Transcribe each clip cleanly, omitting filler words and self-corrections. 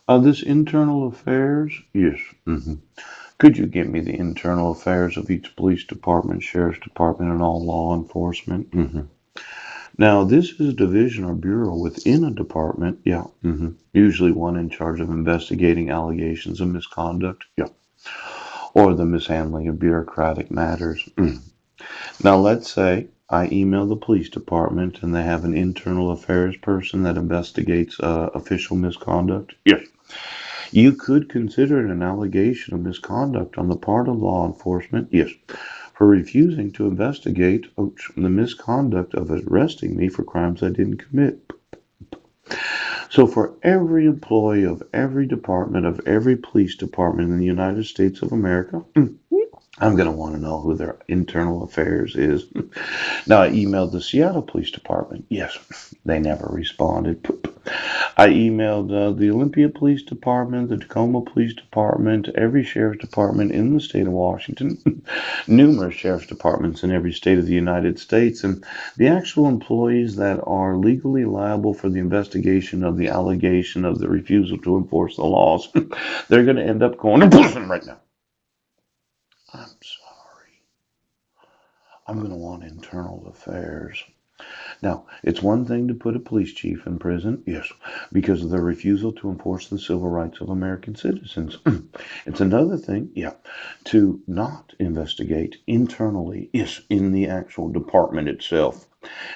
This internal affairs? Yes. Could you give me the internal affairs of each police department, sheriff's department, and all law enforcement? Now, this is a division or bureau within a department. Yeah. Usually one in charge of investigating allegations of misconduct. Yeah. Or the mishandling of bureaucratic matters. Now, let's say I email the police department and they have an internal affairs person that investigates official misconduct. Yes. You could consider it an allegation of misconduct on the part of law enforcement. Yes. For refusing to investigate the misconduct of arresting me for crimes I didn't commit. So, for every employee of every department, of every police department in the United States of America, I'm going to want to know who their internal affairs is. Now, I emailed the Seattle Police Department. Yes, they never responded. I emailed the Olympia Police Department, the Tacoma Police Department, every sheriff's department in the state of Washington, numerous sheriff's departments in every state of the United States, and the actual employees that are legally liable for the investigation of the allegation of the refusal to enforce the laws. They're going to end up going to prison right now. I'm sorry. I'm going to want internal affairs. Now, it's one thing to put a police chief in prison, yes, because of their refusal to enforce the civil rights of American citizens. It's another thing, yeah, to not investigate internally, yes, in the actual department itself.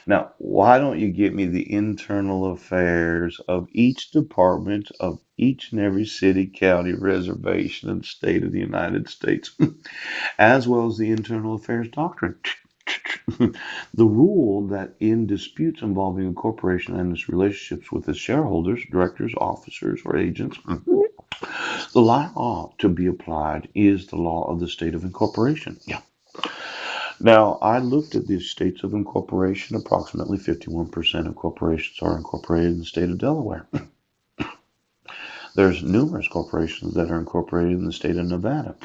Now, why don't you give me the internal affairs of each department of each and every city, county, reservation, and state of the United States, as well as the internal affairs doctrine? The rule that in disputes involving a corporation and its relationships with its shareholders, directors, officers, or agents, the law to be applied is the law of the state of incorporation. Yeah. Now, I looked at the states of incorporation. Approximately 51% of corporations are incorporated in the state of Delaware. There's numerous corporations that are incorporated in the state of Nevada.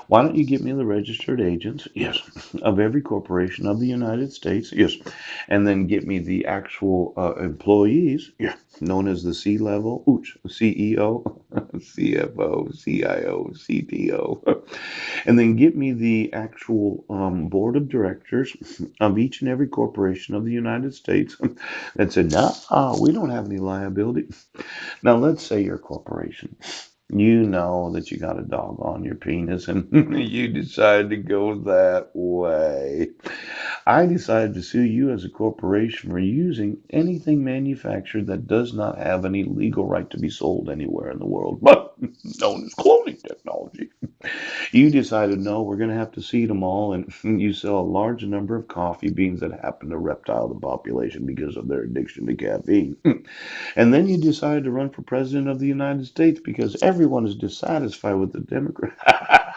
Why don't you give me the registered agents? Yes. Of every corporation of the United States? Yes. And then get me the actual employees, yeah, known as the C level, CEO, CFO, CIO, CTO. And then get me the actual board of directors of each and every corporation of the United States that said, nah, we don't have any liability. Now, let's say your corporation. You know that you got a dog on your penis and you decide to go that way. I decided to sue you as a corporation for using anything manufactured that does not have any legal right to be sold anywhere in the world, but known as cloning technology. You decided, no, we're going to have to seed them all, and you sell a large number of coffee beans that happen to reptile the population because of their addiction to caffeine. And then you decided to run for president of the United States because everyone is dissatisfied with the Democrat.